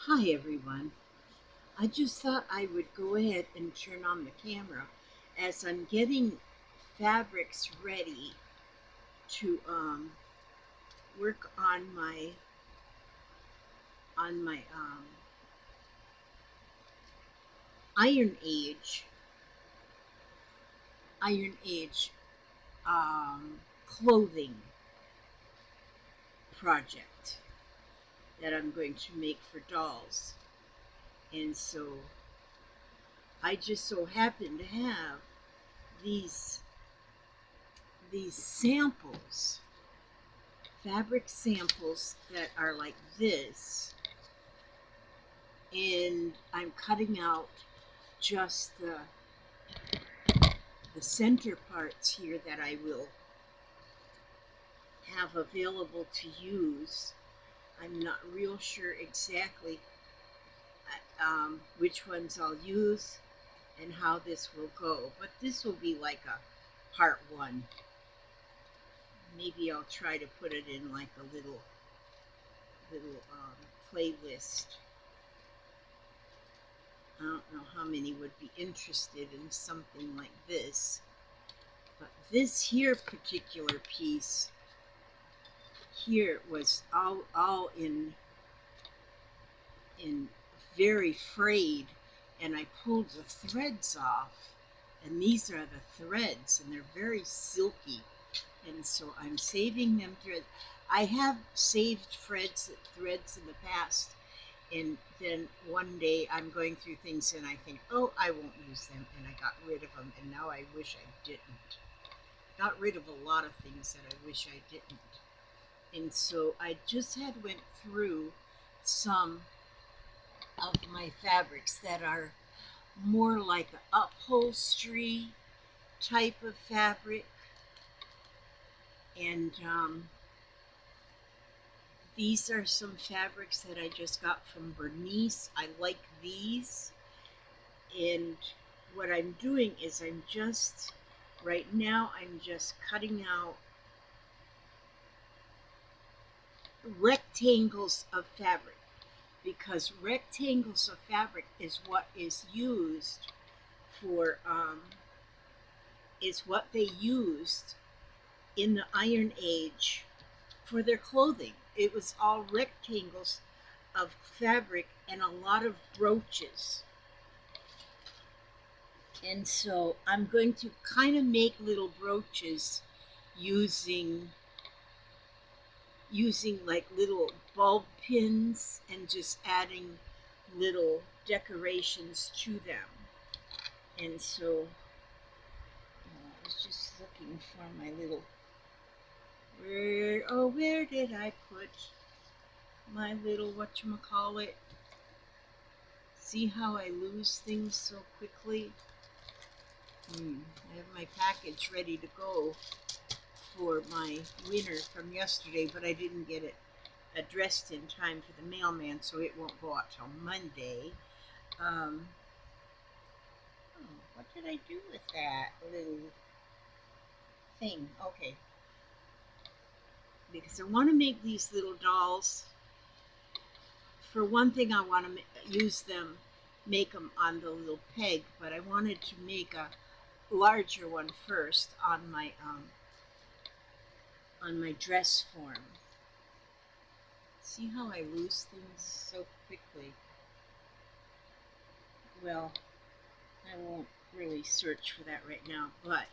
Hi everyone. I just thought I would go ahead and turn on the camera as I'm getting fabrics ready to work on my Iron Age Iron Age clothing project that I'm going to make for dolls. And so I just so happen to have these samples, fabric samples that are like this, and I'm cutting out just the center parts here that I will have available to use. I'm not real sure exactly which ones I'll use and how this will go, but this will be like a part one. Maybe I'll try to put it in like a little playlist. I don't know how many would be interested in something like this, but this here particular piece here was all in very frayed, and I pulled the threads off, and these are the threads, and they're very silky, and so I'm saving them thread. I have saved threads in the past, and then one day I'm going through things and I think, oh, I won't use them, and I got rid of them, and now I wish I didn't. Got rid of a lot of things that I wish I didn't. And so I just had went through some of my fabrics that are more like an upholstery type of fabric, and these are some fabrics that I just got from Bernice. I like these, and what I'm doing is right now I'm just cutting out rectangles of fabric, because rectangles of fabric is what is used for is what they used in the Iron Age for their clothing. It was all rectangles of fabric and a lot of brooches. And so I'm going to kind of make little brooches using like little bulb pins and just adding little decorations to them. And so I was just looking for my little, where did I put my little whatchamacallit? See how I lose things so quickly? I have my package ready to go for my winner from yesterday, but I didn't get it addressed in time for the mailman, so it won't go out till Monday. What did I do with that little thing? Okay, because I want to make these little dolls. For one thing, I want to use them, make them on the little peg, but I wanted to make a larger one first on my dress form. See how I lose things so quickly? Well, I won't really search for that right now, but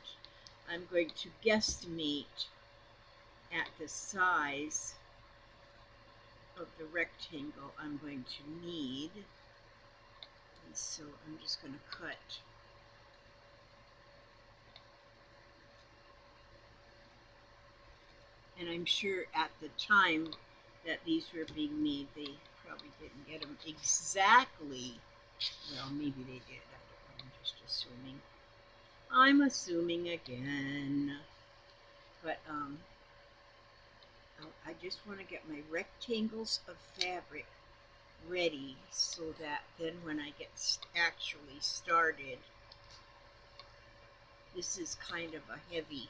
I'm going to guesstimate at the size of the rectangle I'm going to need. And so I'm just going to cut and I'm sure at the time that these were being made, they probably didn't get them exactly. Well, maybe they did. I don't know. I'm just assuming. I'm assuming again. But I just want to get my rectangles of fabric ready so that then when I get actually started, this is kind of a heavy,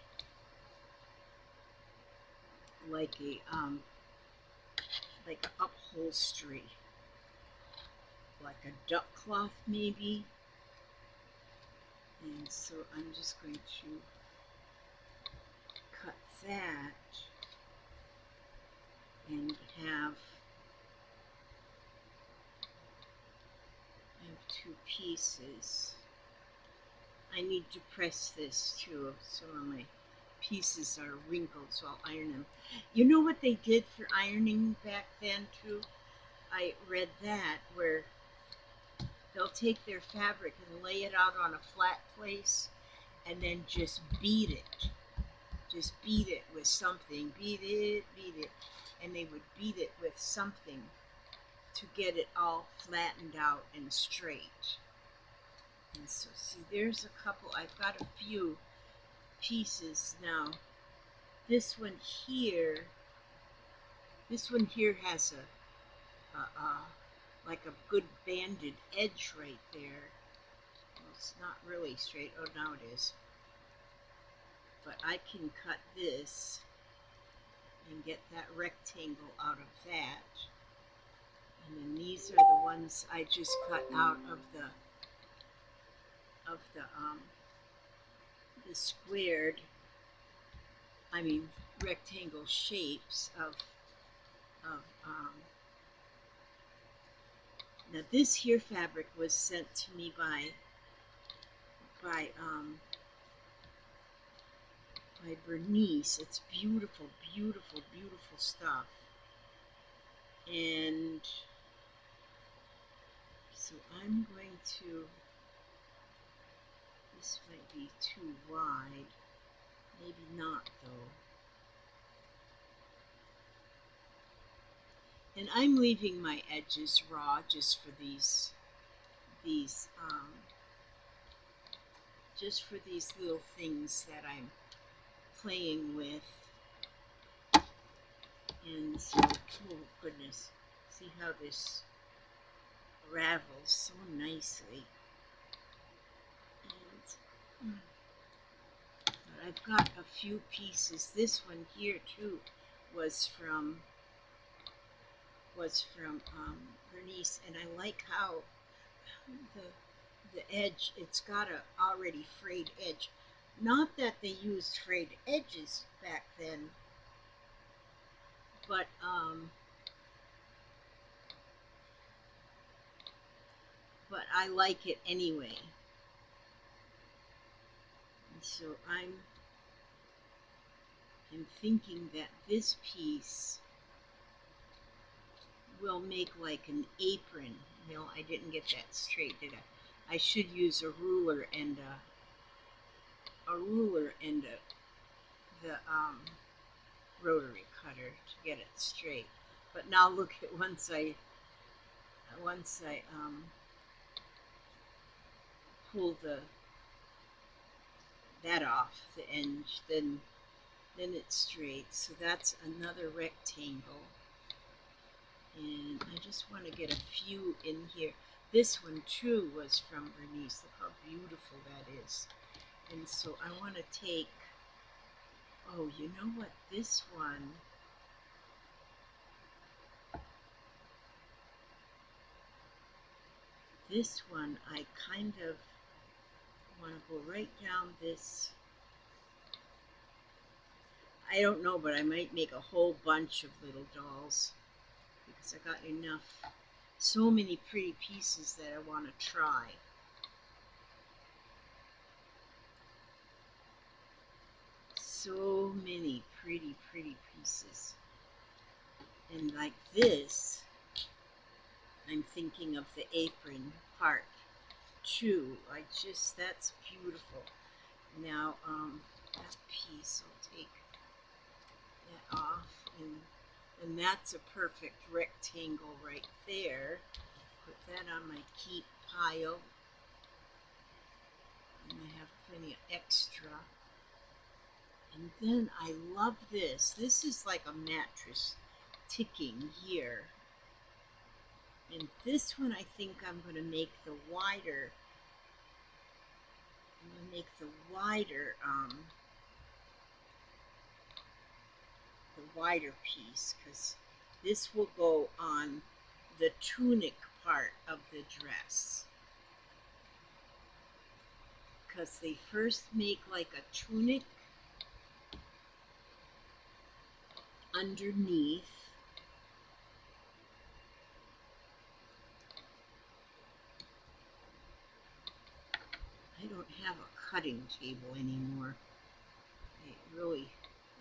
like a upholstery like a duck cloth maybe. And so I'm just going to cut that and have two pieces. I need to press this too. Some of my pieces are wrinkled, so I'll iron them. You know what they did for ironing back then too? I read that where they'll take their fabric and lay it out on a flat place and then just beat it. Just beat it with something. Beat it. And they would beat it with something to get it all flattened out and straight. And so, see, there's a couple. I've got a few pieces now. This one here has like a good banded edge right there. Well, it's not really straight. Oh, now it is. But I can cut this and get that rectangle out of that. And then these are the ones I just cut out of the squared, rectangle shapes of now this here fabric was sent to me by Bernice. It's beautiful, beautiful, beautiful stuff. And so I'm going to, this might be too wide, maybe not though. And I'm leaving my edges raw just for these little things that I'm playing with. And so, oh goodness, see how this ravels so nicely. And but I've got a few pieces. This one here too was from Bernice, and I like how the edge, it's got a already frayed edge. Not that they used frayed edges back then, but I like it anyway. And so I'm thinking that this piece will make like an apron. No, I didn't get that straight, did I? I should use a ruler and the rotary cutter to get it straight. But now look at once I pull that off the edge, then it's straight. So that's another rectangle. And I just want to get a few in here. This one too was from Bernice. Look how beautiful that is. And so I want to take, oh, you know what, this one, I kind of want to go right down this. I don't know, but I might make a whole bunch of little dolls because I got enough, so many pretty pieces that I want to try. So many pretty pieces. And like this, I'm thinking of the apron part too. That's beautiful. Now, that piece, I'll take that off, and that's a perfect rectangle right there. Put that on my keep pile. And I have plenty of extra. And then I love this. This is like a mattress ticking here. And this one I think I'm going to make the wider. I'm going to make the wider piece, because this will go on the tunic part of the dress, because they first make like a tunic underneath. I don't have a cutting table anymore. I really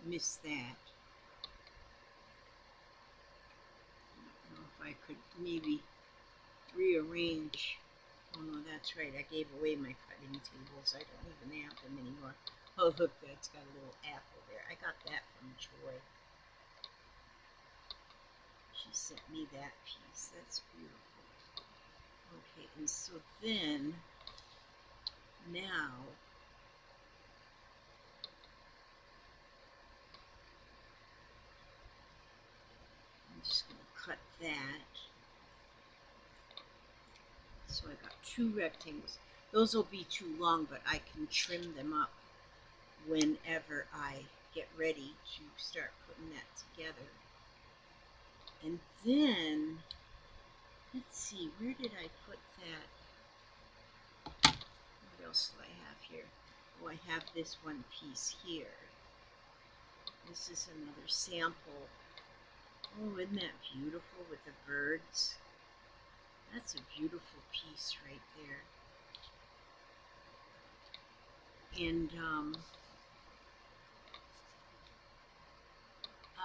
miss that. I don't know if I could maybe rearrange. Oh no, that's right. I gave away my cutting tables. I don't even have them anymore. Oh look, that's got a little apple there. I got that from Joy. She sent me that piece. That's beautiful. Okay, and so then now I'm just going to cut that. So I got 2 rectangles. Those will be too long, but I can trim them up whenever I get ready to start putting that together. And then, let's see, where did I put that? What else do I have here? Oh, I have this one piece here. This is another sample. Oh, isn't that beautiful with the birds? That's a beautiful piece right there. And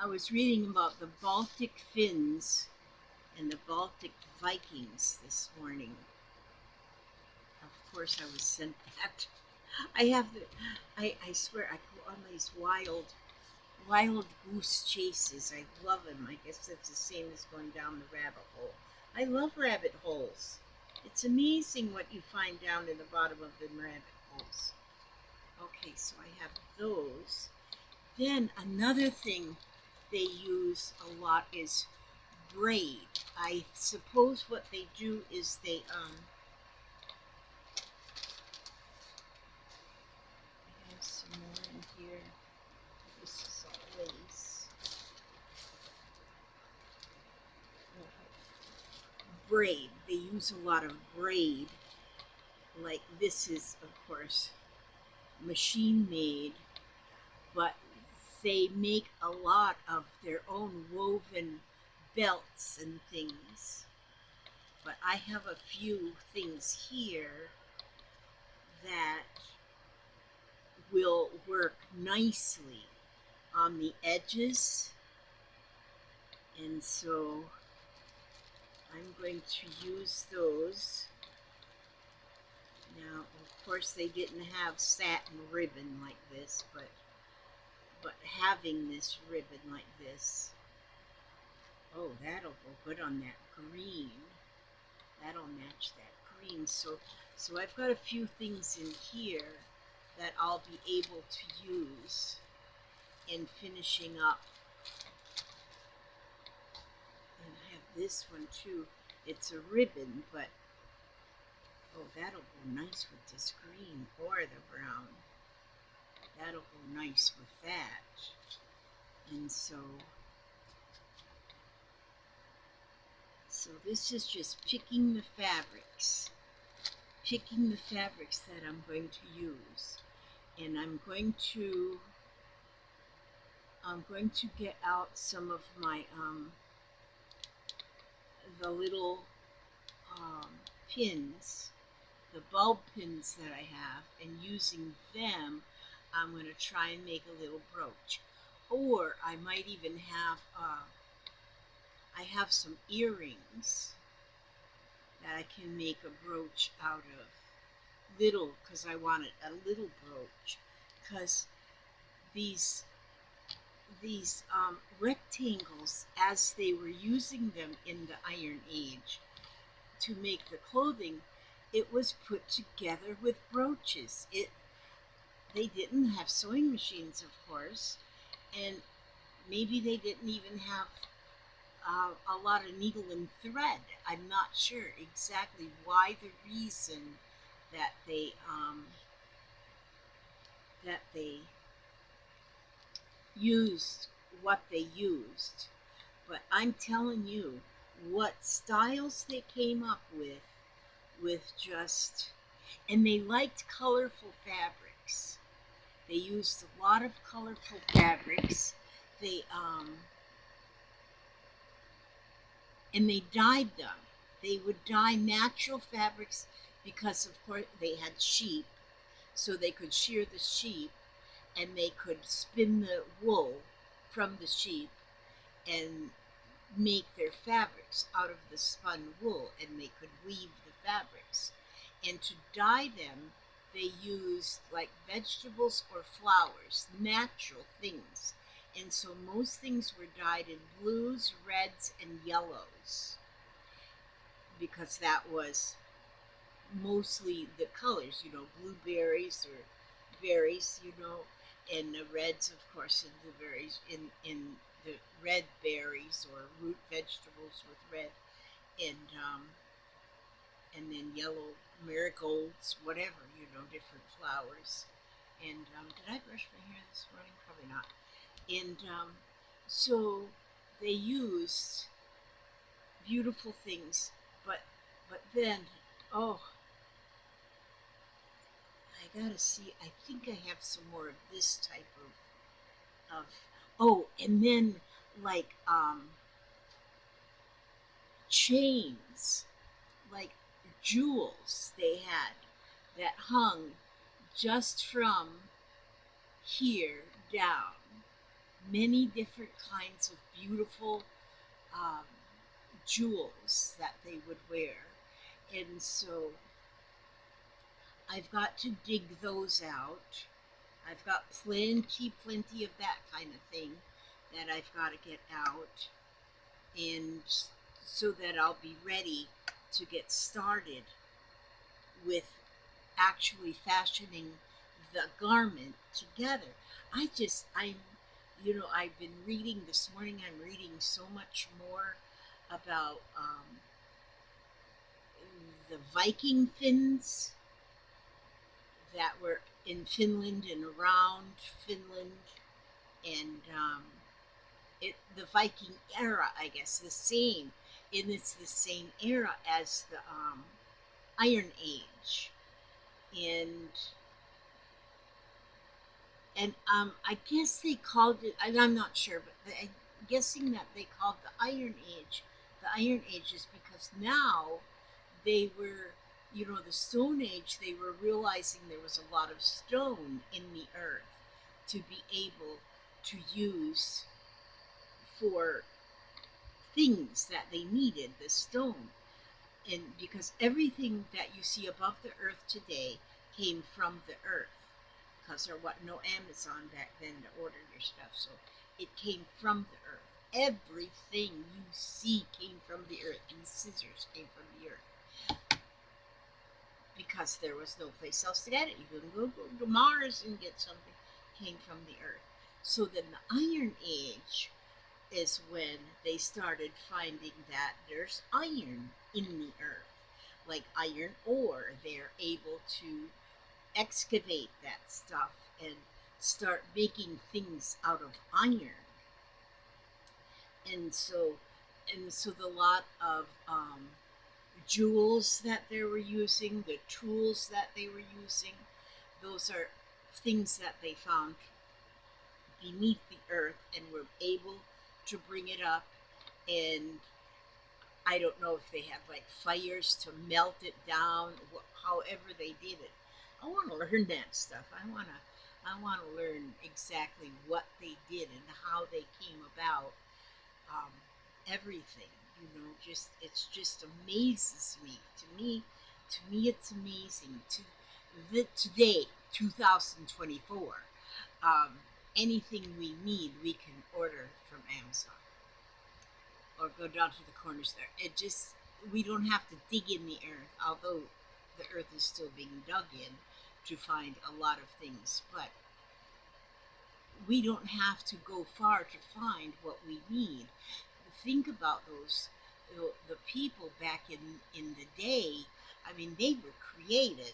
I was reading about the Baltic Finns and the Baltic Vikings this morning. Of course, I was sent that. I have the, I swear, I go on these wild goose chases. I love them. I guess that's the same as going down the rabbit hole. I love rabbit holes. It's amazing what you find down in the bottom of the rabbit holes. Okay, so I have those. Then another thing they use a lot is braid. I suppose what they do is they I have some more in here. This is all lace. Braid. They use a lot of braid. Like this is, of course, machine made, but they make a lot of their own woven belts and things. But I have a few things here that will work nicely on the edges, and so I'm going to use those. Now, of course, they didn't have satin ribbon like this, but having this ribbon like this, oh, that'll go good on that green. That'll match that green. So I've got a few things in here that I'll be able to use in finishing up. And I have this one too. It's a ribbon, but oh, that'll go nice with this green or the brown. That'll go nice with that. And so this is just picking the fabrics that I'm going to use. And I'm going to get out some of my the little pins, the bulb pins that I have, and using them I'm going to try and make a little brooch. Or I might even have I have some earrings that I can make a brooch out of. Little, because I wanted a little brooch, because these rectangles, as they were using them in the Iron Age to make the clothing, it was put together with brooches. They didn't have sewing machines, of course, and maybe they didn't even have a lot of needle and thread. I'm not sure exactly why, the reason that they used what they used. But I'm telling you, what styles they came up with just, and they liked colorful fabrics. They used a lot of colorful fabrics. They and they dyed them. They would dye natural fabrics because, of course, they had sheep, so they could shear the sheep and they could spin the wool from the sheep and make their fabrics out of the spun wool, and they could weave the fabrics. And to dye them, they used like vegetables or flowers, natural things. And so most things were dyed in blues, reds, and yellows because that was mostly the colors, blueberries or berries, and the reds, of course, in the berries, in the red berries or root vegetables with red, and and then yellow marigolds, whatever, different flowers. And did I brush my hair this morning? Probably not. And so they used beautiful things, but then, oh, I gotta see. I think I have some more of this type of oh, and then like chains, like jewels they had that hung just from here down. Many different kinds of beautiful um, jewels that they would wear. And so I've got to dig those out. I've got plenty of that kind of thing that I've got to get out, and so that I'll be ready to get started with actually fashioning the garment together. I've been reading this morning, I'm reading so much more about the Viking fins that were in Finland and around Finland, and the Viking era, I guess, the same, and it's the same era as the Iron Age, and I guess they called it. I'm not sure, but I'm guessing that they called the Iron Age the Iron Age is because now they were, the Stone Age. They were realizing there was a lot of stone in the earth to be able to use for things that they needed, the stone. And because everything that you see above the earth today came from the earth, because there was no Amazon back then to order your stuff, so it came from the earth. Everything you see came from the earth. These scissors came from the earth because there was no place else to get it. You couldn't go to Mars and get something. It came from the earth. So then the Iron Age is when they started finding that there's iron in the earth, like iron ore. They're able to excavate that stuff and start making things out of iron. And so, the lot of jewels that they were using, the tools that they were using, those are things that they found beneath the earth and were able to bring it up. And I don't know if they had like fires to melt it down, however they did it. I want to learn that stuff. I want to learn exactly what they did and how they came about um, everything. Just it just amazes me. To me, it's amazing. Today, 2024, um, anything we need, we can order from Amazon or go down to the corner store. We don't have to dig in the earth, although the earth is still being dug in to find a lot of things. But we don't have to go far to find what we need. Think about those, the people back in the day. I mean, they were creative.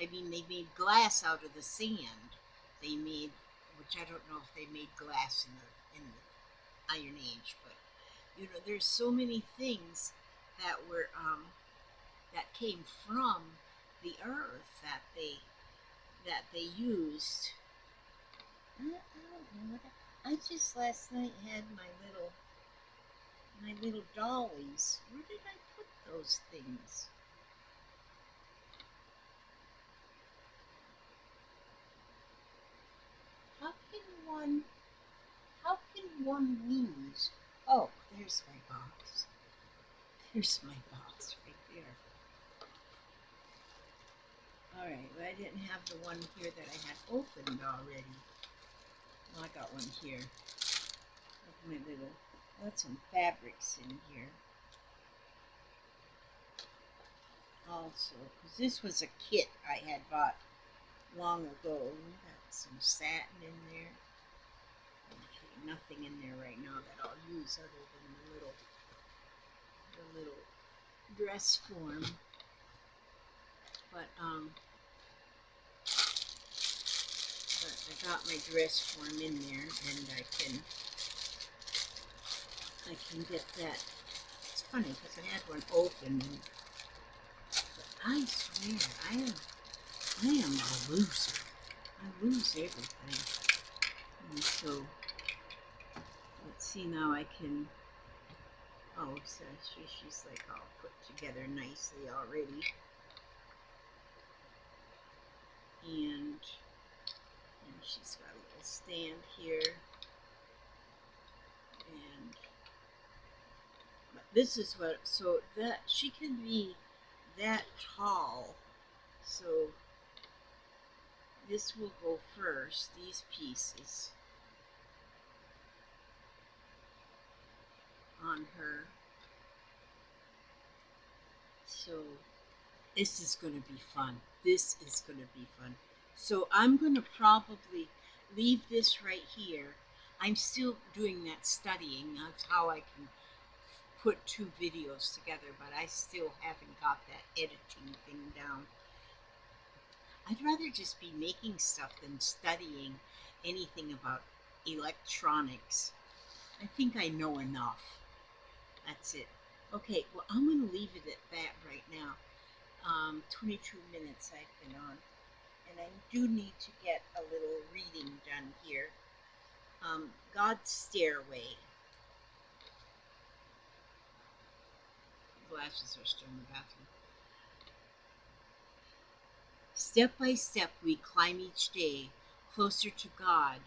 I mean, they made glass out of the sand. They made, which I don't know if they made glass in the Iron Age, but You know, there's so many things that were that came from the earth that they used. I don't know. I just last night had my little dollies. Where did I put those things? How can one how can one lose? Oh, there's my box. There's my box right there. Alright, well I didn't have the one here that I had opened already. Well, I got one here. Look at my little, got some fabrics in here. Also, because this was a kit I had bought long ago. Got some satin in there. Okay, nothing in there right now that I'll use other than the little dress form. But I got my dress form in there, and I can get that. It's funny because I had one open, and I swear I am a loser. I lose everything. And so let's see now. I can. Oh, so she's like all put together nicely already, and she's got a little stand here, and this is what, so that she can be that tall. So this will go first, these pieces on her. So this is going to be fun. This is going to be fun. So I'm going to probably leave this right here. I'm still doing that studying. That's how I can put two videos together, but I still haven't got that editing thing down. I'd rather just be making stuff than studying anything about electronics. I think I know enough. That's it. Okay, well, I'm going to leave it at that right now. 22 minutes I've been on, and I do need to get a little reading done here. God's Stairway. Glasses are still in the bathroom. Step by step we climb each day closer to God.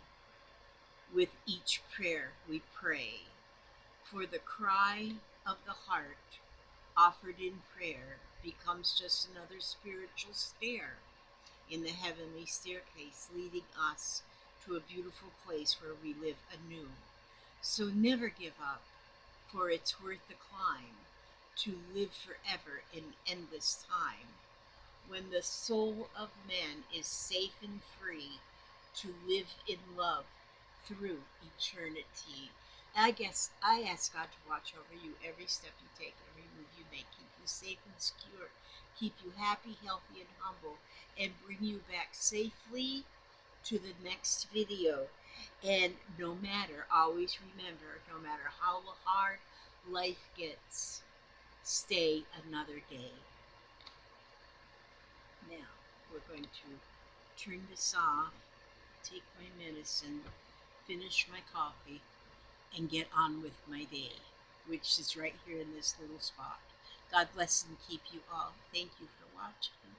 With each prayer we pray. For the cry of the heart offered in prayer becomes just another spiritual stair in the heavenly staircase leading us to a beautiful place where we live anew. So never give up, for it's worth the climb to live forever in endless time. When the soul of man is safe and free to live in love through eternity. I guess I ask God to watch over you every step you take, every move you make, keep you safe and secure, keep you happy, healthy, and humble, and bring you back safely to the next video. And no matter, always remember, no matter how hard life gets, stay another day. Now, we're going to turn this off, take my medicine, finish my coffee, and get on with my day, which is right here in this little spot. God bless and keep you all. Thank you for watching.